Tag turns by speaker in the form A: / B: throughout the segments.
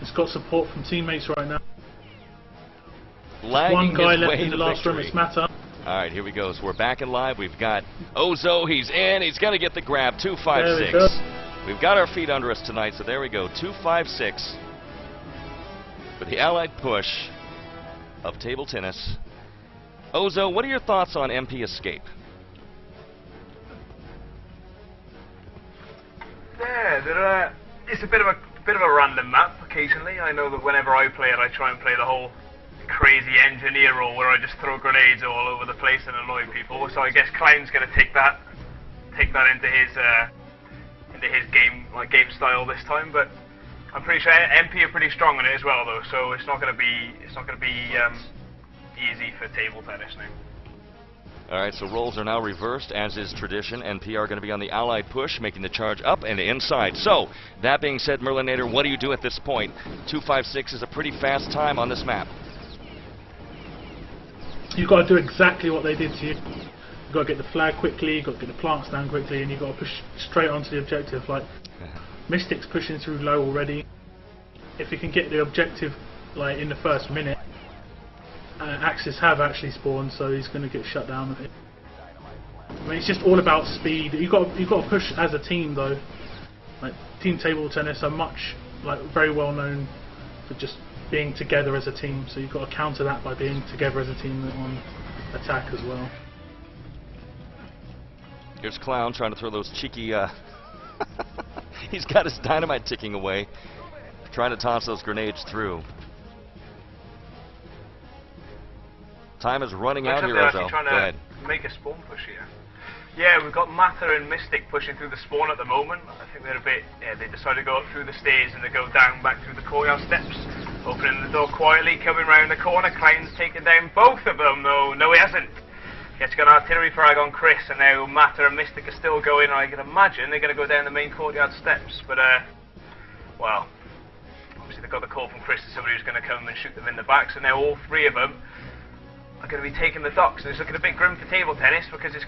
A: It's got support from teammates right now.
B: Lagging
A: One guy
B: his
A: left
B: way
A: in the
B: to
A: last room,
B: victory.
A: it's Mata.
B: Alright, here we go. So we're back in live. We've got Ozo. He's in. He's going to get the grab.
A: There
B: 256.
A: we go.
B: We've got our feet under us tonight, so there we go. 256 for the allied push of table tennis. Ozo, what are your thoughts on MP Escape?
C: Yeah, it's a bit of a random map occasionally. I know that whenever I play it, I try and play the whole crazy engineer role where I just throw grenades all over the place and annoy people. So I guess Clown's going to take that into his game style this time. But I'm pretty sure MP are pretty strong on it as well, though. So it's not going to be easy for table tennis now.
B: Alright, so roles are now reversed, as is tradition. NP are going to be on the allied push, making the charge up and inside. So, that being said, Merlinator, what do you do at this point? 256 is a pretty fast time on this map.
A: You've got to do exactly what they did to you. You've got to get the flag quickly, you've got to get the plants down quickly, and you've got to push straight onto the objective. Like, Mystic's pushing through low already. If you can get the objective like in the first minute, Axis have actually spawned, so he's going to get shut down. I mean, it's just all about speed. You've got to push as a team, though. Like team table tennis are very well known for just being together as a team. So you've got to counter that by being together as a team on attack as well.
B: Here's Clown trying to throw those cheeky. He's got his dynamite ticking away, trying to toss those grenades through. Time is running out here, Ozo.
C: Trying to make a spawn push here. Yeah, we've got Mata and Mystic pushing through the spawn at the moment. I think they're a bit. Yeah, they decided to go up through the stairs and they go down back through the courtyard steps, opening the door quietly, coming round the corner. Clown's taken down both of them. No, he hasn't. Gets got an artillery frag on Chris, and now Mata and Mystic are still going. I can imagine they're going to go down the main courtyard steps, but well, obviously they got the call from Chris that somebody was going to come and shoot them in the back. So now all three of them are going to be taking the docks, and it's looking a bit grim for table tennis because it's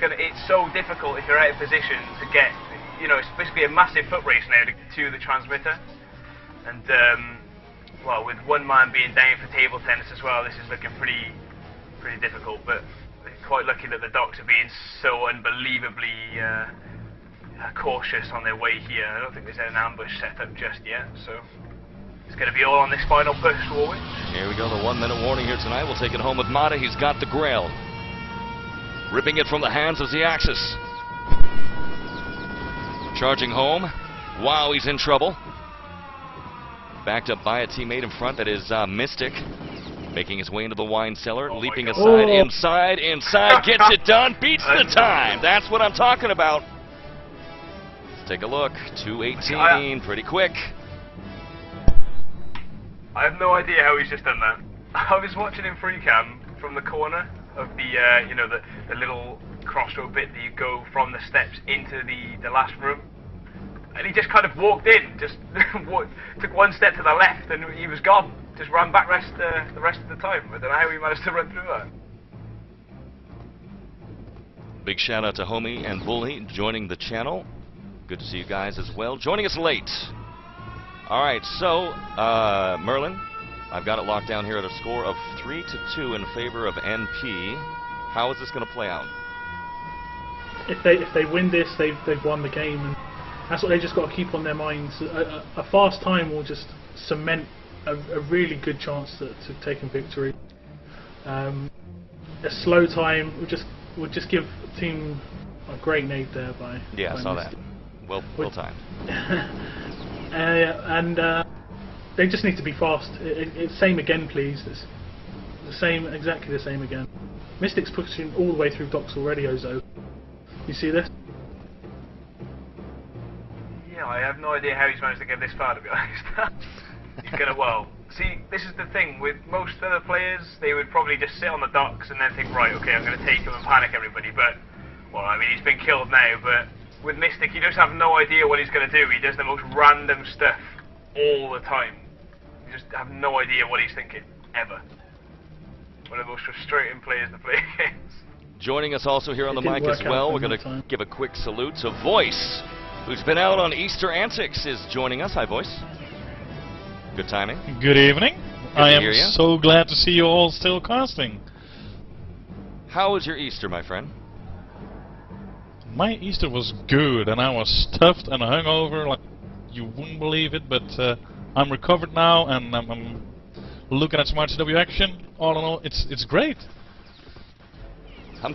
C: so difficult if you're out of position to get, it's basically a massive foot race now to the transmitter, and well, with one man being down for table tennis as well, this is looking pretty difficult. But they're quite lucky that the docks are being so unbelievably cautious on their way here. I don't think there's an ambush set up just yet, so it's going to be all on this final push forward.
B: Here we go, the 1 minute warning here tonight. We'll take it home with Mata. He's got the Grail. Ripping it from the hands of the Axis. Charging home. Wow, he's in trouble. Backed up by a teammate in front, that is Mystic. Making his way into the wine cellar, leaping aside, inside, gets it done, beats the time. That's what I'm talking about. Let's take a look. 2:18, pretty quick.
C: I have no idea how he's just done that. I was watching in free cam from the corner of the the little crossroad bit that you go from the steps into the last room, and he just kind of walked in, just took one step to the left, and he was gone. Just ran back the rest of the time. I don't know how he managed to run through that.
B: Big shout out to Homie and Bully joining the channel. Good to see you guys as well. Joining us late. Alright, so, Merlin, I've got it locked down here at a score of 3-2 in favor of NP. How is this going to play out?
A: If they win this, they've won the game, and that's what they just got to keep on their minds. A fast time will just cement a really good chance to taking victory. A slow time would just give the team a great nade there by.
B: Yeah,
A: by
B: I saw
A: Mystic.
B: that. Well timed.
A: And they just need to be fast. It's same again, please. It's exactly the same again. Mystic's pushing all the way through docks already, Ozo. You see this?
C: Yeah, I have no idea how he's managed to get this far, to be honest. He's gonna, see, this is the thing, with most other players, they would probably just sit on the docks and then think, right, okay, I'm gonna take him and panic everybody, but, well, I mean, he's been killed now, but with Mystic, you just have no idea what he's going to do. He does the most random stuff all the time. You just have no idea what he's thinking, ever. One of the most frustrating players to play against.
B: Joining us also here on the mic as well, we're going to give a quick salute to Voice, who's been out on Easter antics, is joining us. Hi, Voice. Good timing.
D: Good evening.
B: Good
D: I
B: to
D: am
B: hear you.
D: so glad to see you all still casting.
B: How was your Easter, my friend?
D: My Easter was good, and I was stuffed and hungover like you wouldn't believe it, but I'm recovered now, and I'm looking at some RTCW action. All in all, it's great.
B: I'm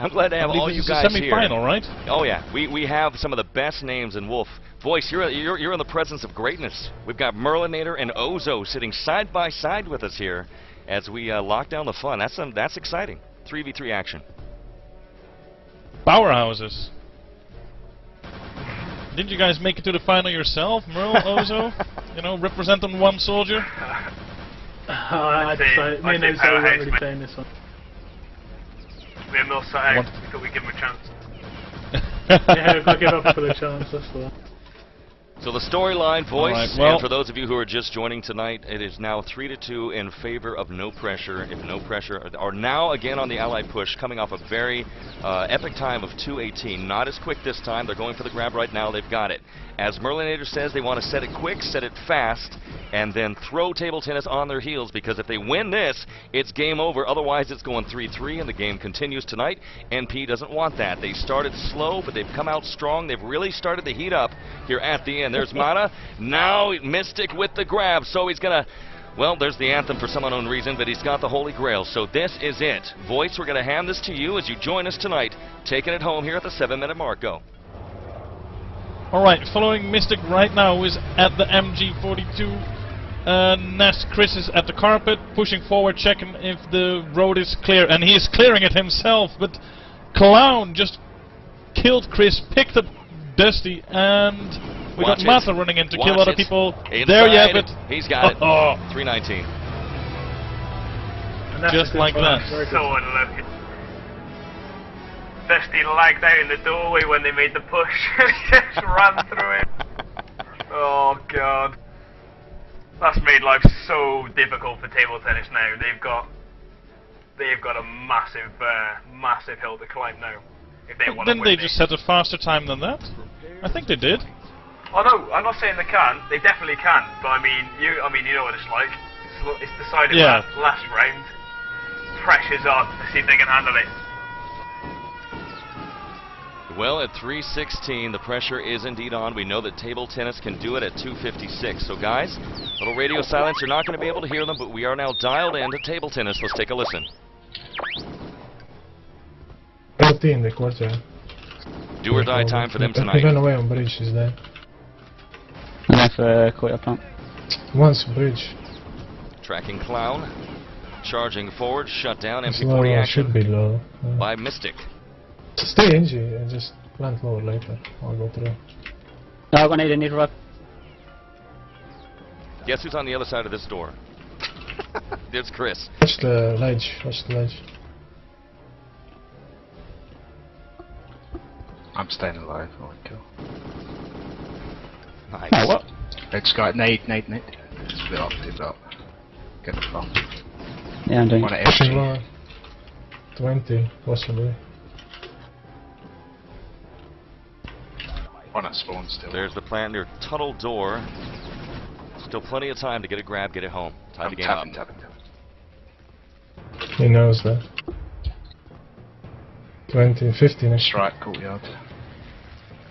B: glad to have all you
D: This is
B: guys
D: a semi-final,
B: here.
D: right?
B: Oh yeah, we have some of the best names in Wolf. Voice, you're in the presence of greatness. We've got Merlinator and Ozo sitting side by side with us here as we lock down the fun. That's exciting. 3v3 action.
D: Powerhouses. Didn't you guys make it to the final yourself, Merle, Ozo? You know, representing one soldier?
A: I'd say me and Ozo weren't really playing this one.
C: Me and Mill sat out. We thought we'd give him a chance.
A: Yeah, we've got to give up for the chance, that's the one.
B: So the storyline, Voice,
D: Right, well,
B: and for those of you who are just joining tonight, it is now 3-2 in favor of noPressure. If noPressure are now again on the Allied push, coming off a very epic time of 2:18. Not as quick this time. They're going for the grab right now. They've got it. As Merlinator says, they want to set it quick, set it fast, and then throw Table Tennis on their heels, because if they win this, it's game over. Otherwise, it's going 3-3, and the game continues tonight. NP doesn't want that. They started slow, but they've come out strong. They've really started to heat up here at the end. There's Mata. Now Mystic with the grab, so he's going to... Well, there's the anthem for some unknown reason, but he's got the Holy Grail, so this is it. Voice, we're going to hand this to you as you join us tonight, taking it home here at the 7-minute mark. Go.
D: Alright, following Mystic right now is at the MG42 nest. Chris is at the carpet, pushing forward, checking if the road is clear, and he is clearing it himself, but Clown just killed Chris, picked up Dusty, and we got Mata running in to kill other people.
B: Inside.
D: There you have it.
B: He's got it. 319.
D: Just like that.
C: So unlucky. Dusty lagged out in the doorway when they made the push. He just ran through it. Oh god. That's made life so difficult for table tennis now. They've got a massive massive hill to climb now. If they want to win.
D: Didn't they just set a faster time than that? I think they did.
C: Oh no, I'm not saying they can't. They definitely can. But I mean, you know what it's like. It's decided last round. Pressure's on to see if they can handle it.
B: Well, at 3:16, the pressure is indeed on. We know that table tennis can do it at 2:56. So, guys, little radio silence. You're not going to be able to hear them, but we are now dialed in to table tennis. Let's take a listen.
E: 14 the quarter.
B: Do or die time for them
E: He
B: tonight.
E: ran away on bridge, is there?
F: Left quarter pump.
E: Once bridge.
B: Tracking Clown. Charging forward. Shut down.
E: It's
B: MP40
E: low,
B: action
E: should be low.
B: by Mystic.
E: Stay NG and just plant lower later. I'll go through.
F: No, I'm gonna need to rub.
B: Guess who's on the other side of this door? There's Chris.
E: Watch the ledge, watch the ledge.
G: I'm staying alive, I won't kill.
B: Nice.
F: Oh, what?
G: Let's go, nade. Split up. Get the phone.
F: Yeah, I'm doing
G: One
F: it.
G: at
E: Pushing
G: FG.
E: lower. 20, possibly.
G: One at spawn still.
B: There's the plant near tunnel door. Still plenty of time to get a grab, get it home. Tie the game up.
G: Tapping.
E: He knows that. 20, 15 ish.
G: Strike, courtyard.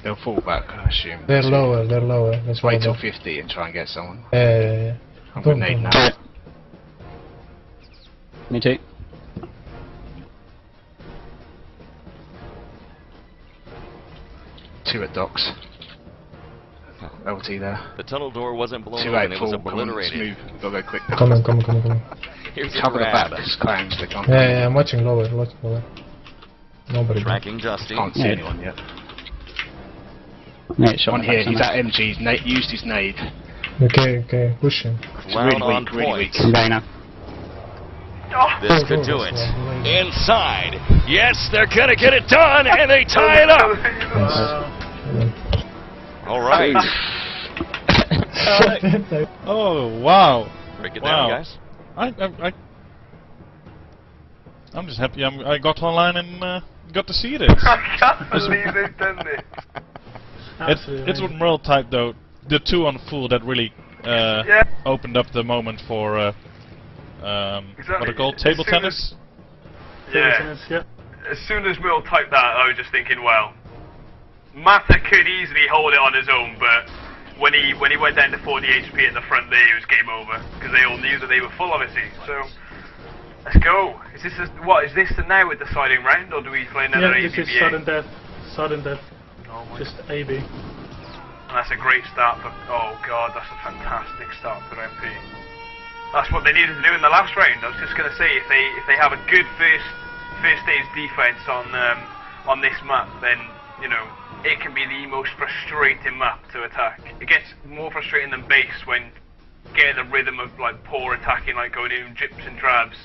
G: They'll fall back, I assume.
E: They're lower. Let's
G: Wait
E: go
G: till 50 and try and get someone.
E: Yeah.
G: I'm gonna nade now.
F: Me too.
G: Two at docks. LT there.
B: The tunnel door wasn't blown
G: 2
B: open, it
G: 8
B: was
G: full. Come on, let's
B: obliterated.
G: move. We've got to go quick.
E: Come on.
B: Here's the
G: Cover the back,
B: grab.
G: there's claims they can't.
E: Yeah, I'm watching lower. Nobody.
B: Tracking Dusty.
G: Can't see anyone yet.
F: Yeah, shot
G: One
F: me
G: here,
F: back
G: he's
F: somewhere.
G: at MG, used his nade.
E: Okay, push him.
B: Clown
G: Really
B: on
G: weak, really
B: point.
G: weak.
F: I'm going now.
B: This could do it. Inside. Yes, they're going to get it done, and they tie it up. All right.
D: Oh, wow.
B: Break it
D: Wow.
B: down, guys.
D: I'm just happy I got online and got to see this.
C: I can't believe they've done this.
D: It's what Merle typed though. The 2 on full that really opened up the moment for what are called
C: As
D: table
C: soon
D: tennis.
A: Yeah.
C: As soon as Will typed that, I was just thinking, well, Mata could easily hold it on his own, but when he went down to 40 HP in the front there, it was game over, because they all knew that they were full, obviously. So, let's go. Is this now a deciding round, or do we play another
A: Yeah,
C: ABBA?
A: this is sudden death. Sudden death.
C: Oh my
A: Just AB.
C: That's a great start for... Oh god, that's a fantastic start for MP. That's what they needed to do in the last round. I was just going to say, if they have a good first stage defense on this map, then, you know, it can be the most frustrating map to attack. It gets more frustrating than base when getting the rhythm of like poor attacking, like going in drips and drabs.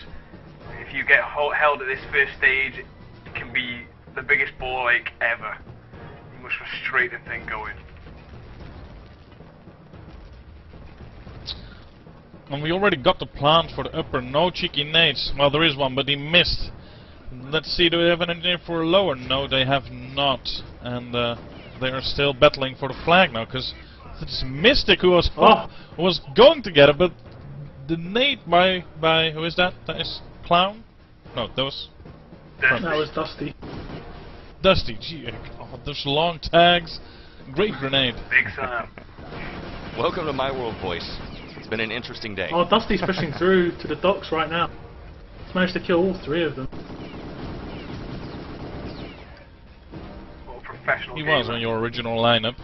C: If you get held at this first stage, it can be the biggest ball ache ever. The most frustrating thing going.
D: And we already got the plant for the upper. No cheeky nades. Well, there is one, but he missed. Let's see, do they have an engineer for a lower? No, they have not. And they are still battling for the flag now, because it's Mystic who was going to get it, but the nade by who is that? That is Clown? No, that was...
A: That was Dusty.
D: Dusty, gee, oh, those long tags. Great grenade.
C: Big Sam.
B: Welcome to my world, boys. It's been an interesting day.
A: Oh, Dusty's pushing through to the docks right now. He's managed to kill all three of them.
C: Professional
D: He was
C: gamer.
D: on your original lineup.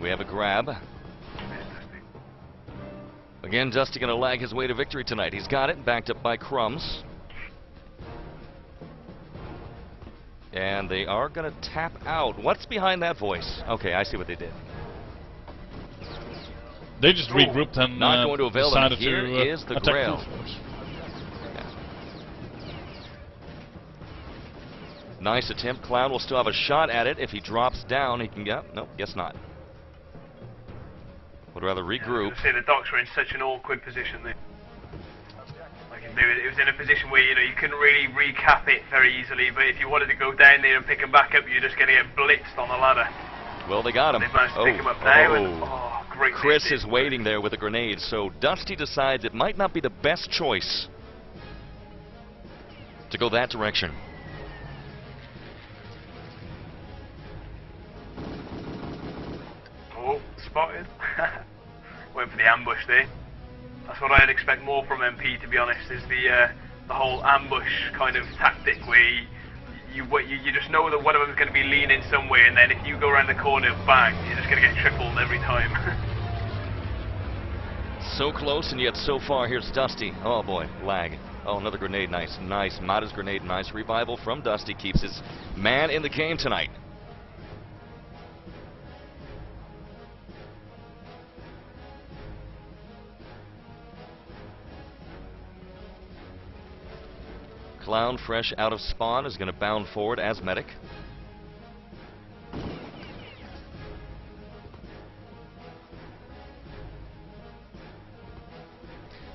B: We have a grab. Again, Dusty gonna lag his way to victory tonight. He's got it, backed up by Crumbs. And they are gonna tap out. What's behind that voice? Okay, I see what they did.
D: They just regrouped and
B: Not going to avail them.
D: decided
B: Here
D: to
B: is the
D: attack
B: Grail.
D: full force.
B: Nice attempt. Clown will still have a shot at it. If he drops down, he can get... Nope, guess not. Would rather regroup.
C: I say the docks were in such an awkward position there. Like it was in a position where you couldn't really recap it very easily. But if you wanted to go down there and pick him back up, you're just going to get blitzed on the ladder.
B: Well, they got him.
C: They've managed to pick him up now. And, great.
B: Chris is waiting there with a grenade, so Dusty decides it might not be the best choice to go that direction.
C: Oh, spotted. Went for the ambush there. That's what I'd expect more from MP, to be honest, is the whole ambush kind of tactic where you just know that one of them is going to be leaning somewhere, and then if you go around the corner, bang, you're just going to get tripled every time.
B: So close and yet so far. Here's Dusty. Oh boy, lag. Oh, another grenade. Nice. Mata's grenade. Nice revival from Dusty. Keeps his man in the game tonight. Clown, fresh out of spawn, is going to bound forward as medic.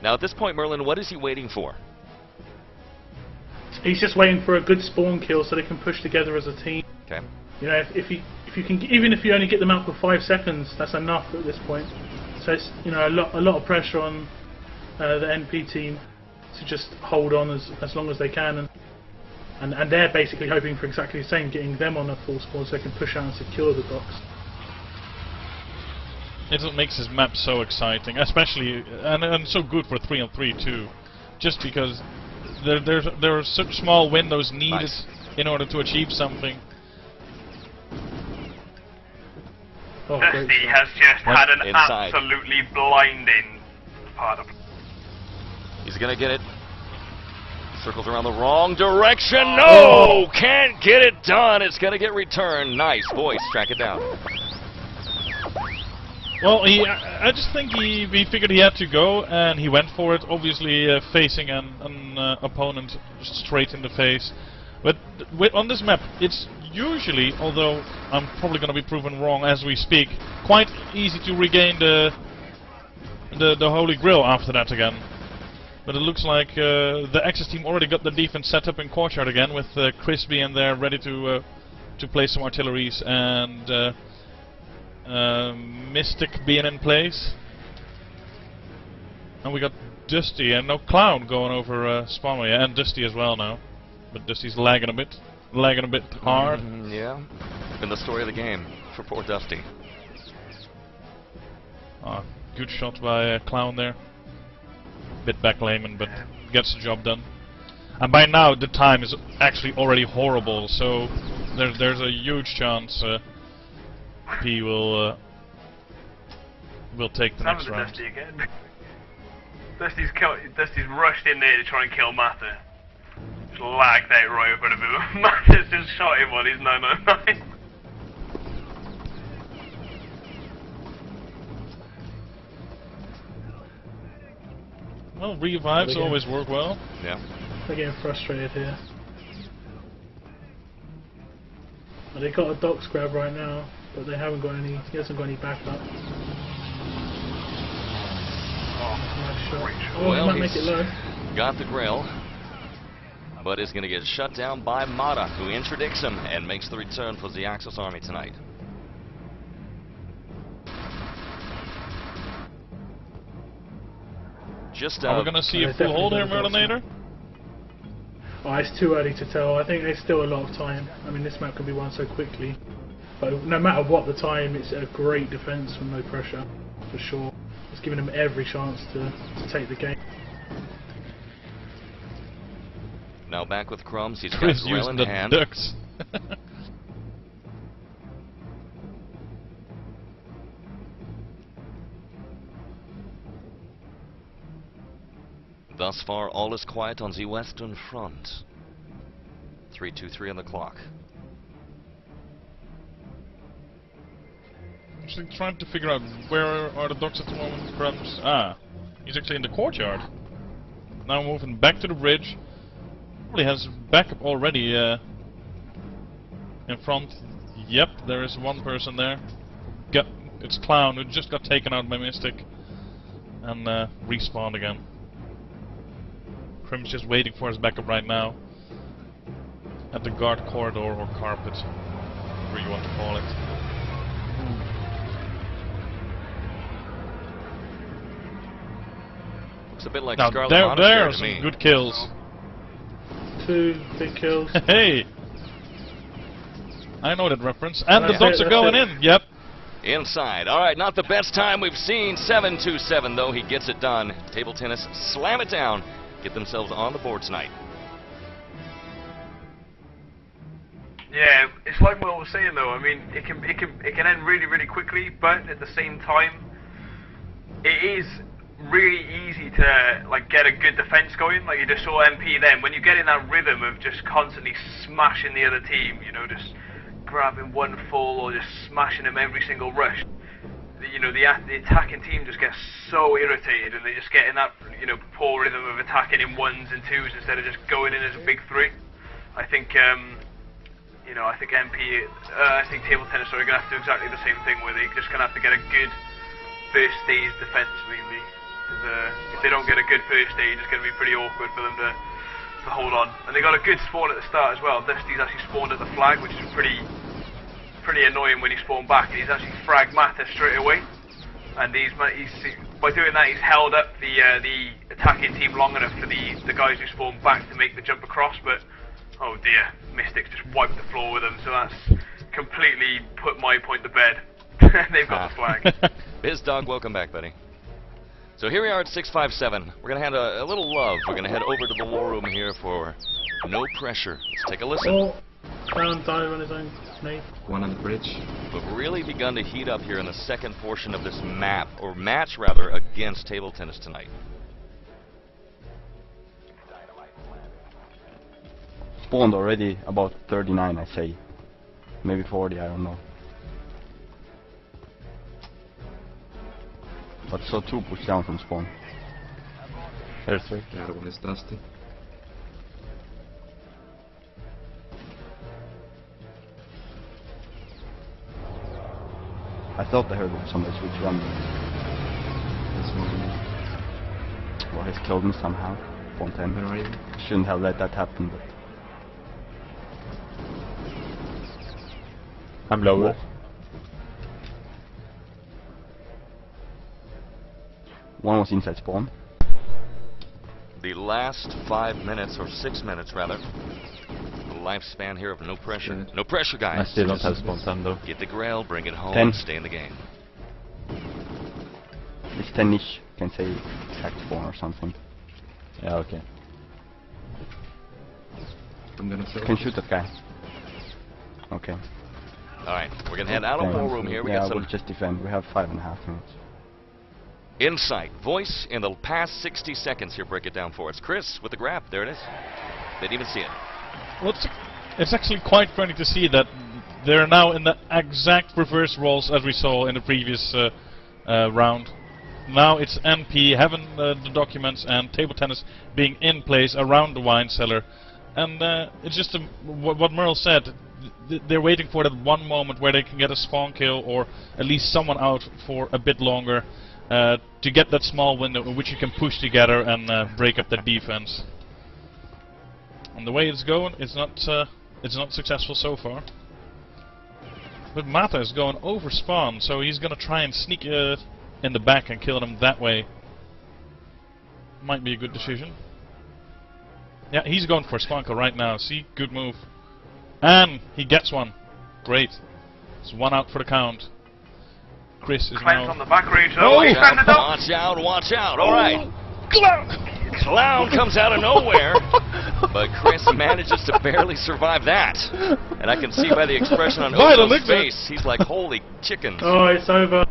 B: Now at this point, Merlin, what is he waiting for?
A: He's just waiting for a good spawn kill so they can push together as a team.
B: Okay.
A: You know, if you can, even if you only get them out for 5 seconds, that's enough at this point. So it's, you know, a lot of pressure on the NP team to just hold on as long as they can, and they're basically hoping for exactly the same, getting them on a full spawn so they can push out and secure the docks.
D: It's what makes his map so exciting, especially and so good for 3-on-3 too, just because there are such small windows needed in order to achieve something.
A: Oh,
C: Dusty has just had an
B: inside.
C: absolutely blinding part of.
B: He's going to get it. Circles around the wrong direction. No! Can't get it done. It's going to get returned. Nice. Voice, track it down.
D: Well, I just think he figured he had to go, and he went for it, obviously facing an opponent straight in the face. But on this map, it's usually, although I'm probably going to be proven wrong as we speak, quite easy to regain the Holy Grail after that again. But it looks like the Axis team already got the defense set up in courtyard again, with Crispy in there ready to play some artilleries, and Mystic being in place. And we got Dusty and no Clown going over spawn. Yeah, and Dusty as well now. But Dusty's lagging a bit hard.
B: Yeah, been the story of the game for poor Dusty.
D: Good shot by Clown there. Bit back layman, but gets the job done. And by now the time is actually already horrible, so there's a huge chance P will take the next round.
C: Dusty again. Dusty's rushed in there to try and kill Matter. Just lagged out right in front of him. Matter's just shot him while he's 999.
D: Well, revives always work well.
B: Yeah.
A: They're getting frustrated here. Well, they got a Doc's grab right now, but they haven't got any. He hasn't got any backup. Nice shot. Oh,
B: Well,
A: he might make it low.
B: Got the grill, but is going to get shut down by Mata, who interdicts him and makes the return for the Axis Army tonight. Just
D: Are we going to see a full hold here, Merlinator?
A: Oh, it's too early to tell. I think there's still a lot of time. I mean, this map can be won so quickly. But no matter what the time, it's a great defense from no pressure, for sure. It's giving them every chance to take the game.
B: Now back with Crumbs. He's got
D: Chris
B: grill
D: using
B: in
D: the
B: hand.
D: ducks.
B: Thus far, all is quiet on the Western Front. 3:23 on the clock.
D: Actually trying to figure out where are the docks at the moment. Crumbs. He's actually in the courtyard. Now moving back to the bridge. Probably has backup already in front. Yep, there is one person there. It's Clown, who just got taken out by Mystic and respawned again. Crim's just waiting for his backup right now at the guard corridor or carpet, whatever you want to call it.
B: Looks a bit like
D: Now
B: Scarlet
D: there
B: Monastery
D: are
B: to
D: some
B: me.
D: good kills.
A: 2 big kills.
D: Hey! I know that reference. And the
A: That's
D: ducks
A: it,
D: are
A: that's
D: going
A: it.
D: in. Yep.
B: Inside. All right, not the best time we've seen. 7-2-7, though. He gets it done. Table Tennis slam it down. Get themselves on the board tonight.
C: Yeah, it's like what I was saying though. I mean, it can end really, really quickly, but at the same time, it is really easy to like get a good defense going. Like you just saw MP then, when you get in that rhythm of just constantly smashing the other team, you know, just grabbing one full or just smashing them every single rush. You know, the attacking team just gets so irritated, and they just get in that, you know, poor rhythm of attacking in ones and twos instead of just going in as a big three. I think, you know, I think MP, I think Table Tennis are going to have to do exactly the same thing, where they're just going to have to get a good first stage defense, really. If they don't get a good first stage, it's going to be pretty awkward for them to hold on. And they got a good spawn at the start as well. Dusty's actually spawned at the flag, which is pretty annoying when he spawned back, and he's actually fragged Mata straight away. And by doing that, he's held up the attacking team long enough for the guys who spawned back to make the jump across. But oh dear, Mystics just wiped the floor with them, so that's completely put my point to bed. They've got the flag.
B: Biz Dog, welcome back, buddy. So here we are at 657. We're going to hand a little love. We're going to head over to the war room here for No Pressure. Let's take a listen.
A: Oh, Clown dive on his own snake.
G: One on the bridge.
B: We've really begun to heat up here in the second portion of this map, or match rather, against Table Tennis tonight.
H: Spawned already about 39, I say. Maybe 40, I don't know. But saw 2 push down from spawn. There's 3.
G: The other one is Dusty.
H: I thought I heard somebody switch run.
G: This one.
H: Or he's killed me somehow. One time.
G: Where are you?
H: Shouldn't have let that happen, but...
E: I'm lower.
H: One was inside spawn.
B: The last 5 minutes, or 6 minutes rather, the lifespan here of No Pressure. No Pressure,
I: I
B: guys.
I: still don't have spawn time though.
B: Get the Grail, bring it home,
H: 10.
B: and stay in the game.
H: It's 10-ish. Can say exact spawn or something.
I: Yeah, okay.
G: I'm gonna
H: Can shoot that guy. Okay.
B: Alright, we're gonna head out of war room here. We
H: yeah,
B: got some
H: we'll just defend. We have 5.5 minutes.
B: insight, voice in the past 60 seconds here. Break it down for us. Chris with the grab. There it is. Didn't even see it.
D: Well, it's actually quite funny to see that they're now in the exact reverse roles as we saw in the previous round. Now it's NP having the documents and table tennis being in place around the wine cellar. And it's just what Merle said. They're waiting for that one moment where they can get a spawn kill or at least someone out for a bit longer to get that small window in which you can push together and break up the defense. And the way it's going, it's not successful so far. But Mata is going over spawn, so he's gonna try and sneak in the back and kill them that way. Might be a good decision. Yeah, he's going for a spawn kill right now. See, good move. And he gets one. Great. It's one out for the count. Chris is
C: Clown's
D: now...
C: on the back range
D: Oh!
C: though. He's defended up.
B: Watch out, watch out. Alright. Clown comes out of nowhere, but Chris manages to barely survive that. And I can see by the expression on Ozo's face, he's like, holy chickens.
A: Oh, it's over.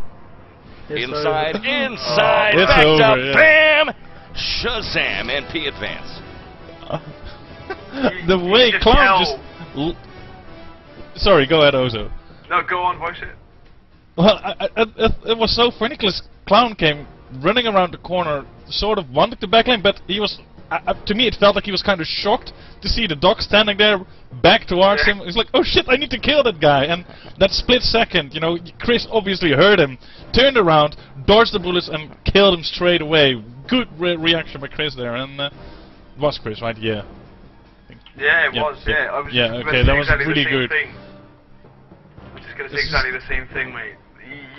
A: It's
B: Inside,
A: over.
B: inside,
D: It's
B: backed
D: over,
B: up,
D: yeah.
B: bam! Shazam, NP advance.
D: The way
C: just
D: Clown
C: yell.
D: just... Sorry, go ahead, Ozo.
C: No, go on, voice it.
D: Well, it was so funny because Clown came running around the corner, sort of wanted to backlane, but he was... to me, it felt like he was kind of shocked to see the dog standing there, back towards him. He's like, oh shit, I need to kill that guy. And that split second, you know, Chris obviously heard him, turned around, dodged the bullets, and killed him straight away. Good reaction by Chris there, and it was Chris, right? Yeah.
C: Yeah, it
D: Yep,
C: was,
D: yep.
C: yeah. I was
D: Yeah,
C: just
D: okay,
C: gonna
D: that
C: say
D: was
C: exactly
D: really
C: the same
D: good.
C: thing. I was just going to say
D: This is-
C: exactly the same thing, mate.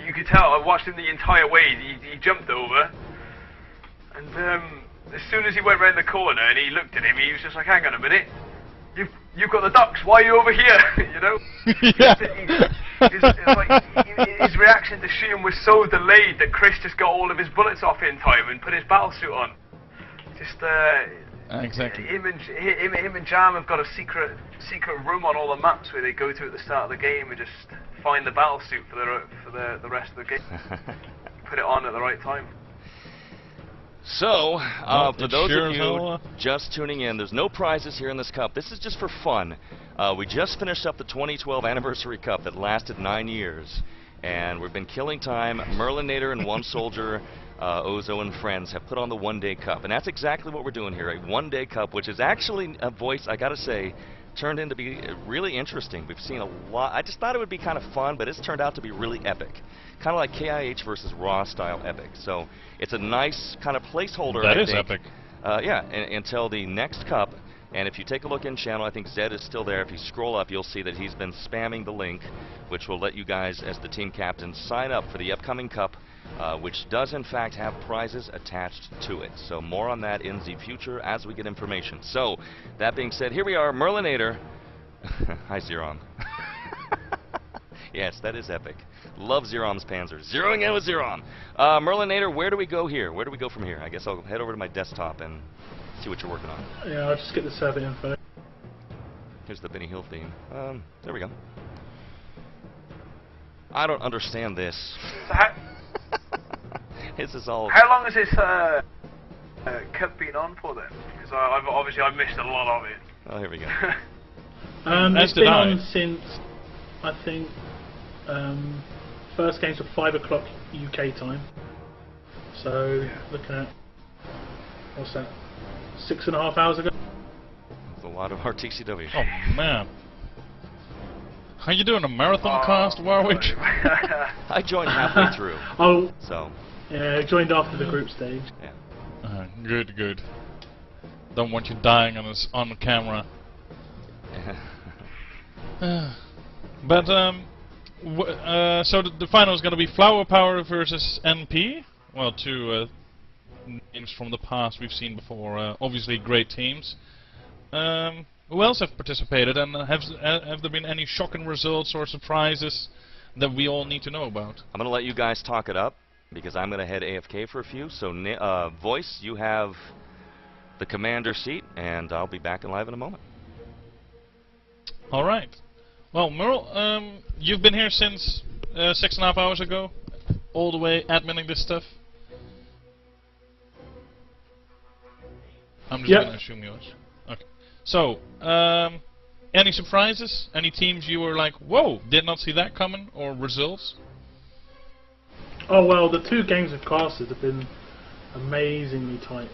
C: You could tell, I watched him the entire way. He jumped over, and as soon as he went round the corner and he looked at him, he was just like, hang on a minute. You've got the ducks, why are you over here? You know?
D: Yeah.
C: His reaction to Sheehan was so delayed that Chris just got all of his bullets off in time and put his battle suit on. Just,
D: Exactly.
C: him and Jam have got a secret room on all the maps where they go to at the start of the game and just find the battle suit for the rest of the game. Put it on at the right time.
B: So, for those
D: sure
B: of
D: as
B: you
D: hell,
B: just tuning in, there's no prizes here in this cup. This is just for fun. We just finished up the 2012 Anniversary Cup that lasted 9 years. And we've been killing time. Merlinator and One Soldier, Ozo and friends have put on the one-day cup. And that's exactly what we're doing here, a one-day cup, which is actually a voice, I gotta say, turned into be really interesting. We've seen a lot. I just thought it would be kind of fun, but it's turned out to be really epic. Kind of like KIH versus Raw style epic. So it's a nice kind of placeholder,
D: That
B: I
D: is
B: think.
D: epic.
B: Yeah, until the next cup. And if you take a look in channel, I think Zed is still there. If you scroll up, you'll see that he's been spamming the link, which will let you guys, as the team captains, sign up for the upcoming cup, which does in fact have prizes attached to it. So more on that in the future as we get information. So, that being said, here we are, Merlinator. Hi, Zerom. Yes, that is epic. Love Zerom's Panzer. Zeroing in with Zerom. Merlinator, where do we go here? Where do we go from here? I guess I'll head over to my desktop and see what you're working on.
A: Yeah, I'll just get the server info.
B: Here's the Benny Hill theme. There we go. I don't understand this.
C: So how
B: This is all...
C: long has this cup been on for then? Because I've missed a lot of it.
B: Oh, here we go.
A: It's been on since, I think, first games were 5 o'clock UK time. So, looking at, what's that, 6.5 hours ago?
B: That's a lot of RTCW.
D: Oh, man. How you doing, a marathon cast, Warwick?
B: I joined halfway through.
A: Oh,
B: So,
A: yeah, I joined after the group stage.
B: yeah.
D: Good, good. Don't want you dying on camera. But so the final is going to be Flower Power versus NP. Well, two names from the past we've seen before. Obviously, great teams. Who else have participated, and have there been any shocking results or surprises that we all need to know about?
B: I'm going to let you guys talk it up, because I'm going to head AFK for a few. So, Voice, you have the commander seat, and I'll be back in live in a moment.
D: All right. Well, Merle, you've been here since 6.5 hours ago, all the way adminning this stuff. I'm just going to assume yours. Okay. So, any surprises? Any teams you were like, whoa, did not see that coming, or results?
A: Oh well, the 2 games of casters have been amazingly tight.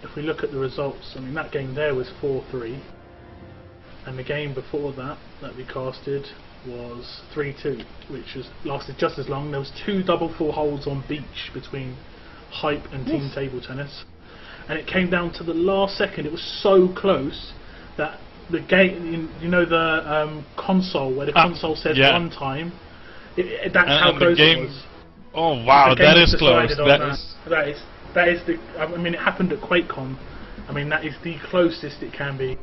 A: If we look at the results, I mean that game there was 4-3, and the game before that we casted was 3-2, which lasted just as long. There was 2 double 4 holds on beach between Hype and Team Table Tennis, and it came down to the last second. It was so close that the game, you know, the console where the console says one time. That's how close it was.
D: Oh wow, that is close.
A: That is the. I mean, it happened at QuakeCon. I mean, that is the closest it can be,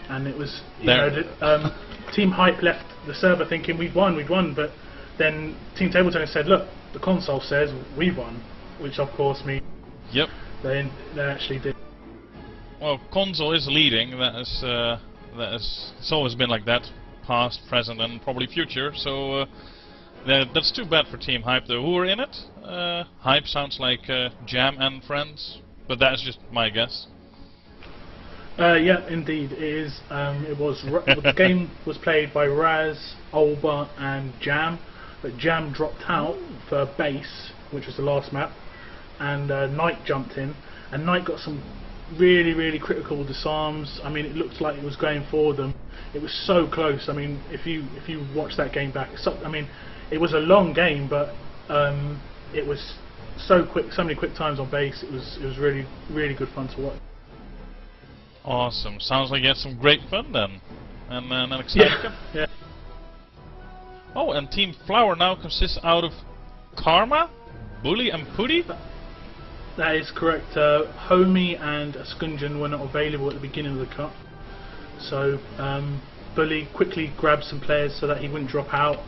A: and it was. You know, Team Hype left the server thinking we'd won, but then Team Table Tennis said, look, the console says we won, which of course means.
D: Yep.
A: They actually did.
D: Well, console is leading. It's always been like that, past, present, and probably future. So. That's too bad for Team Hype, though. Who are in it? Hype sounds like Jam and Friends, but that's just my guess.
A: Yeah, indeed, it is. The game was played by Raz, Olba, and Jam, but Jam dropped out for Base, which was the last map, and Knight jumped in, and Knight got some really critical disarms. I mean, it looked like it was going for them. It was so close. I mean, if you watch that game back, it was a long game, but it was so quick, so many quick times on base. It was really good fun to watch.
D: Awesome. Sounds like you had some great fun then, and an exciting.
A: Yeah.
D: Oh, and Team Flower now consists out of Karma, Bully, and Putty.
A: That is correct. Homie and Skunjan were not available at the beginning of the cup, so Bully quickly grabbed some players so that he wouldn't drop out.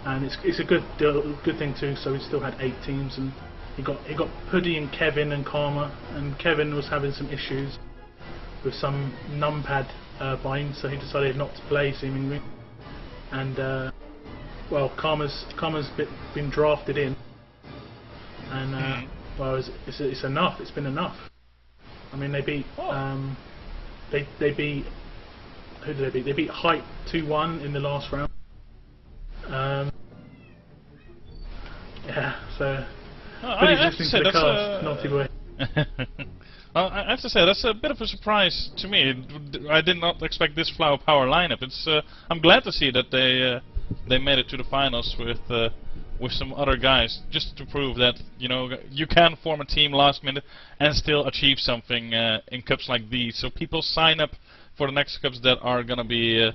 A: And it's a good thing too. So we still had 8 teams, and he got Puddy and Kevin and Karma, and Kevin was having some issues with some numpad binds, so he decided not to play seemingly. And well, Karma's been drafted in, and well, it's enough. It's been enough. I mean, they beat they beat, who did they beat? They beat Hype 2-1 in the last round. Yeah, so
D: I have to say that's
A: naughty boy.
D: I have to say that's a bit of a surprise to me. I did not expect this Flower Power lineup. I'm glad to see that they made it to the finals with some other guys, just to prove that you can form a team last minute and still achieve something in cups like these. So people sign up for the next cups that are gonna be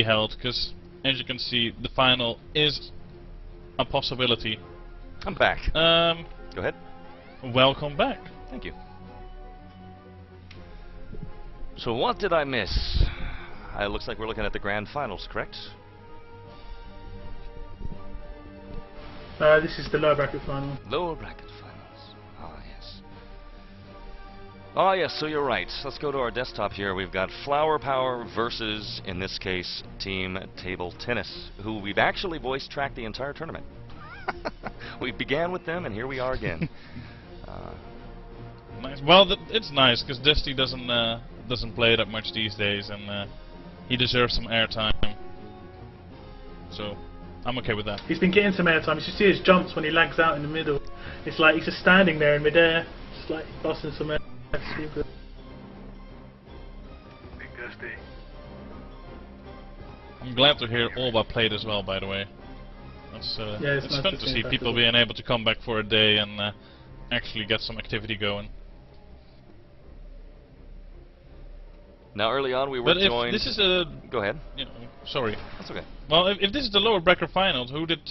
D: held, because as you can see, the final is a possibility.
B: I'm back. Go ahead.
D: Welcome back.
B: Thank you. So what did I miss? It looks like we're looking at the grand finals, correct?
A: This is the lower bracket final.
B: Lower bracket finals. Ah, yes. Ah, yes, so you're right. Let's go to our desktop here. We've got Flower Power versus, in this case, Team Table Tennis, who we've actually voice tracked the entire tournament. We began with them, and here we are again.
D: Nice. Well, it's nice, because Dusty doesn't play that much these days, and he deserves some airtime. So, I'm okay with that.
A: He's been getting some airtime. You should see his jumps when he lags out in the middle. It's like he's just standing there in midair, just like busting some air. That's stupid.
C: Big Dusty.
D: I'm glad to hear Olba played as well, by the way. It's
A: nice
D: fun to see people being able to come back for a day and actually get some activity going.
B: Now, early on, we were joined.
D: If this is a...
B: Go ahead.
D: Sorry.
B: That's okay.
D: Well, if this is the lower bracket finals, who did